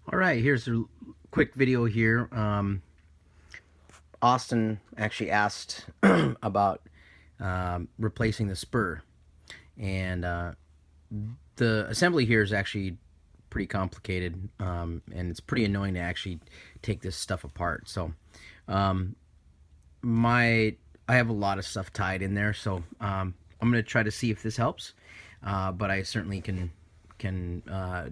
All right, here's a quick video here. Austin actually asked about replacing the spur, and the assembly here is actually pretty complicated, and it's pretty annoying to actually take this stuff apart. So, um, my I have a lot of stuff tied in there, so I'm gonna try to see if this helps. But I certainly can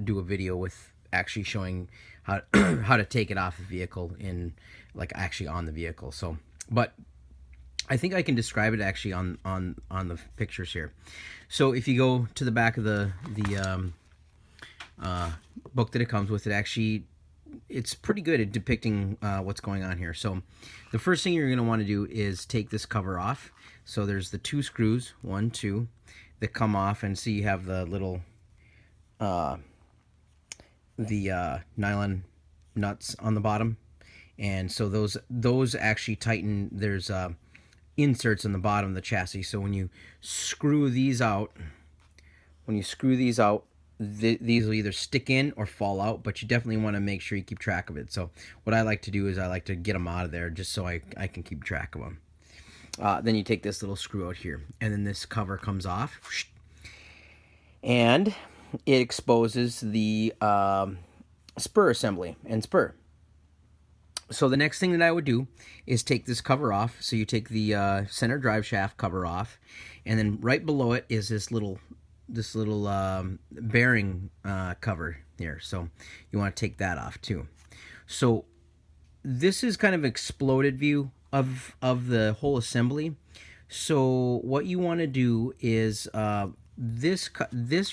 do a video with actually showing how how to take it off the vehicle in like actually on the vehicle. So, but I think I can describe it actually on the pictures here. So if you go to the back of the book that it comes with, it's pretty good at depicting what's going on here. So the first thing you're going to want to do is take this cover off. So there's the two screws, one, two, that come off, and see you have the little nylon nuts on the bottom, and so those actually tighten. There's inserts on the bottom of the chassis. So when you screw these out, these will either stick in or fall out, but you definitely want to make sure you keep track of it. So what I like to do is I like to get them out of there just so I can keep track of them. Then you take this little screw out here, and then this cover comes off, and it exposes the spur assembly and spur. So the next thing that I would do is take this cover off. So you take the center drive shaft cover off, and then right below it is this little bearing cover here. So you want to take that off too. So this is kind of an exploded view of the whole assembly. So what you want to do is this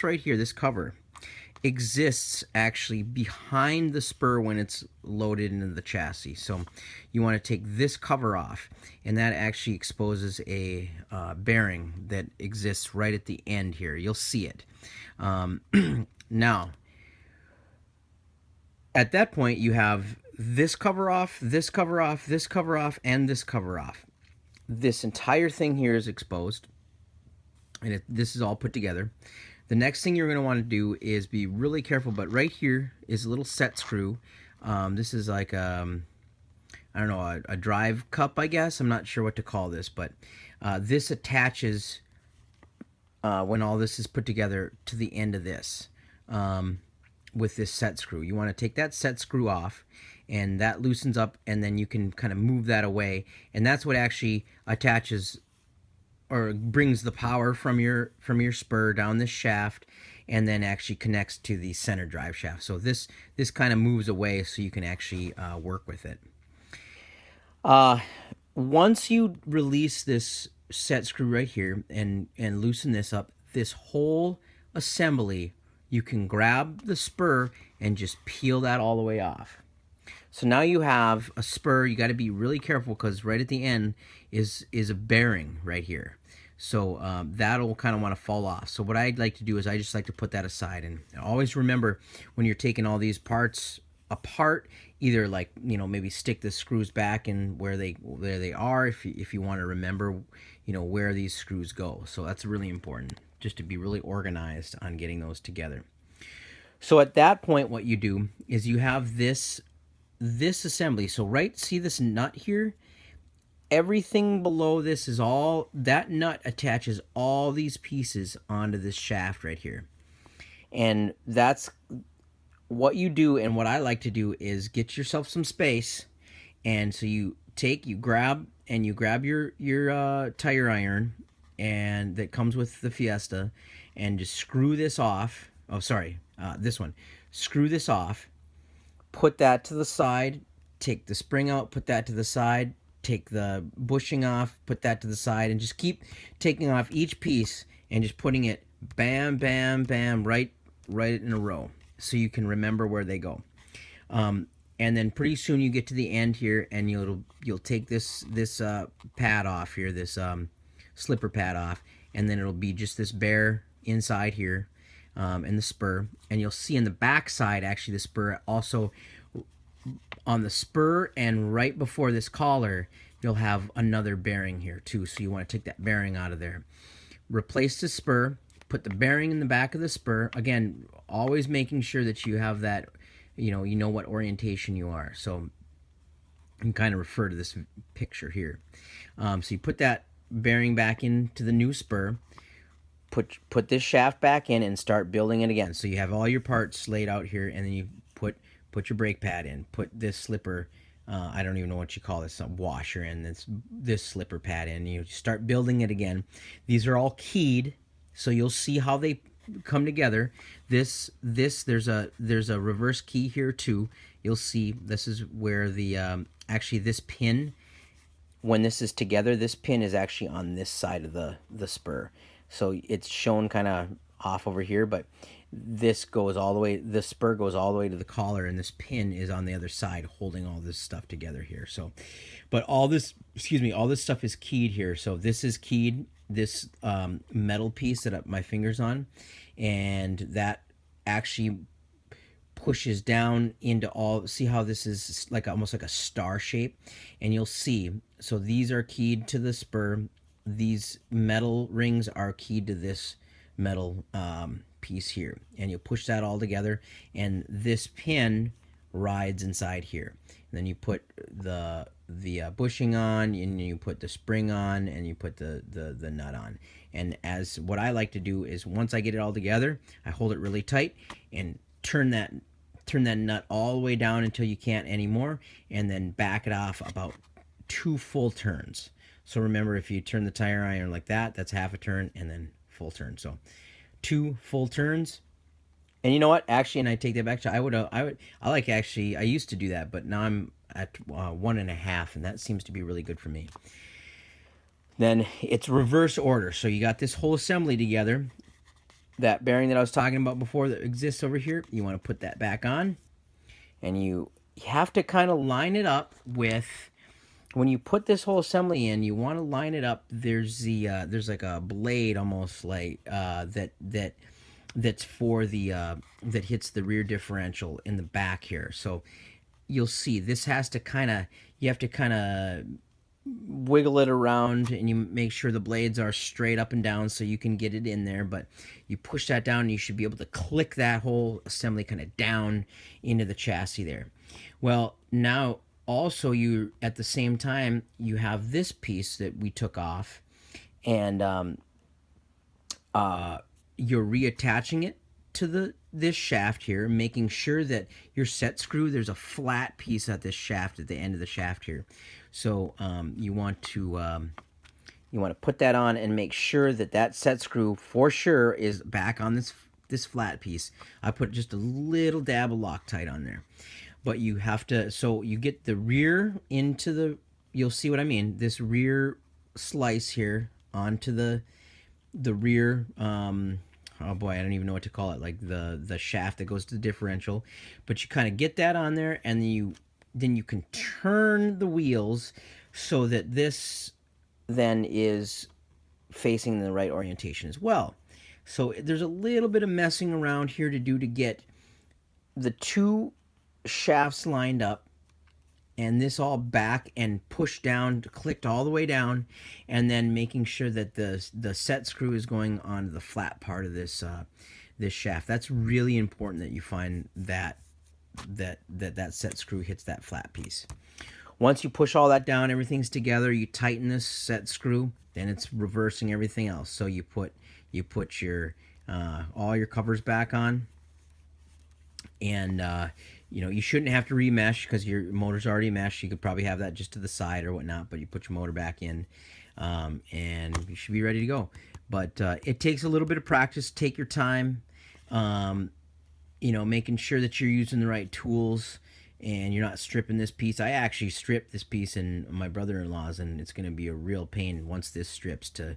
right here, this cover, exists actually behind the spur when it's loaded into the chassis. So you want to take this cover off, and that actually exposes a bearing that exists right at the end here. You'll see it. Now, at that point, you have this cover off, this cover off, this cover off, and this cover off. This entire thing here is exposed, and this is all put together. The next thing you're going to want to do is be really careful, but right here is a little set screw. This is like I don't know, a drive cup, I guess. I'm not sure what to call this, but this attaches when all this is put together to the end of this with this set screw. You want to take that set screw off, and that loosens up, and then you can kind of move that away, and that's what actually attaches or brings the power from your spur down this shaft, and then actually connects to the center drive shaft. So this kind of moves away so you can actually work with it. Once you release this set screw right here and loosen this up, this whole assembly, you can grab the spur and just peel that all the way off. So now you have a spur. You got to be really careful because right at the end is a bearing right here. So that'll kind of want to fall off. So what I'd like to do is I just like to put that aside, and always remember when you're taking all these parts apart, either like maybe stick the screws back in where they are if you want to remember where these screws go. So that's really important, just to be really organized on getting those together. So at that point, what you do is you have this assembly. So see this nut here? Everything below this is all, that nut attaches all these pieces onto this shaft right here. And that's what you do, and what I like to do is get yourself some space. And so you grab your tire iron, and that comes with the Fiesta, and just screw this off. Oh, sorry, this one. Screw this off, put that to the side, take the spring out, put that to the side, take the bushing off, put that to the side, and just keep taking off each piece and just putting it bam, bam, bam, right in a row, so you can remember where they go. And then pretty soon you get to the end here, and you'll take this pad off here, this slipper pad off, and then it'll be just this bare inside here, and the spur. And you'll see in the back side, actually, the spur also, on the spur and right before this collar, you'll have another bearing here too. So you want to take that bearing out of there, replace the spur, put the bearing in the back of the spur. Again, always making sure that you have that you know what orientation you are. So you can kind of refer to this picture here. So you put that bearing back into the new spur, put this shaft back in, and start building it again. So you have all your parts laid out here, and then you put your brake pad in, put this slipper, I don't even know what you call this, some washer in, this slipper pad in. You start building it again. These are all keyed, so you'll see how they come together. This there's a reverse key here too. You'll see this is where the actually this pin, when this is together, this pin is actually on this side of the spur. So it's shown kind of off over here, but this goes all the way, the spur goes all the way to the collar, and this pin is on the other side holding all this stuff together here. So, but all this, excuse me, all this stuff is keyed here. So this is keyed, this metal piece that my finger's on, and that actually pushes down into all, see how this is like almost like a star shape, and you'll see, so these are keyed to the spur, these metal rings are keyed to this metal piece here, and you push that all together, and this pin rides inside here, and then you put the bushing on, and you put the spring on, and you put the nut on. And as what I like to do is, once I get it all together, I hold it really tight and turn that nut all the way down until you can't anymore, and then back it off about 2 full turns. So remember, if you turn the tire iron like that, that's half a turn, and then full turn. So 2 full turns. And you know what? Actually, and I take that back. I used to do that, but now I'm at 1.5, and that seems to be really good for me. Then it's reverse order. So you got this whole assembly together. That bearing that I was talking about before that exists over here, you want to put that back on, and you have to kind of line it up with, when you put this whole assembly in, you want to line it up. There's there's like a blade almost like that's for the that hits the rear differential in the back here. So you'll see this has to kind of, you have to kind of wiggle it around, and you make sure the blades are straight up and down so you can get it in there. But you push that down, and you should be able to click that whole assembly kind of down into the chassis there. Well, now also, you at the same time, you have this piece that we took off, and you're reattaching it to this shaft here, making sure that your set screw, there's a flat piece at this shaft at the end of the shaft here. So you want to put that on and make sure that that set screw for sure is back on this flat piece. I put just a little dab of Loctite on there. But you have to, so you get the rear into the, you'll see what I mean, this rear slice here onto the rear, oh boy, I don't even know what to call it, like the shaft that goes to the differential. But you kind of get that on there, and then you can turn the wheels so that this then is facing the right orientation as well. So there's a little bit of messing around here to do to get the 2 shafts lined up, and this all back and pushed down, clicked all the way down, and then making sure that the set screw is going on the flat part of this this shaft. That's really important that you find that set screw hits that flat piece. Once you push all that down, everything's together, you tighten this set screw, then it's reversing everything else. So you put your all your covers back on, and you know, you shouldn't have to remesh because your motor's already meshed. You could probably have that just to the side or whatnot, but you put your motor back in, and you should be ready to go. But it takes a little bit of practice. Take your time, you know, making sure that you're using the right tools and you're not stripping this piece. I actually stripped this piece in my brother-in-law's, and it's going to be a real pain once this strips to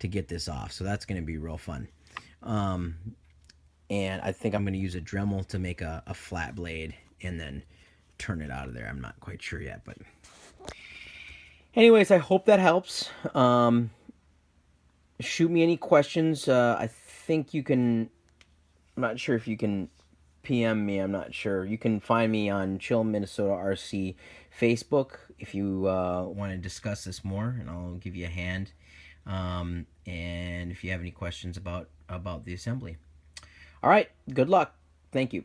get this off. So that's going to be real fun. And I think I'm going to use a Dremel to make a flat blade and then turn it out of there. I'm not quite sure yet, but anyways, I hope that helps. Shoot me any questions. I think you can, I'm not sure if you can PM me. I'm not sure. You can find me on Chill Minnesota RC Facebook if you want to discuss this more, and I'll give you a hand. And if you have any questions about the assembly. All right, good luck. Thank you.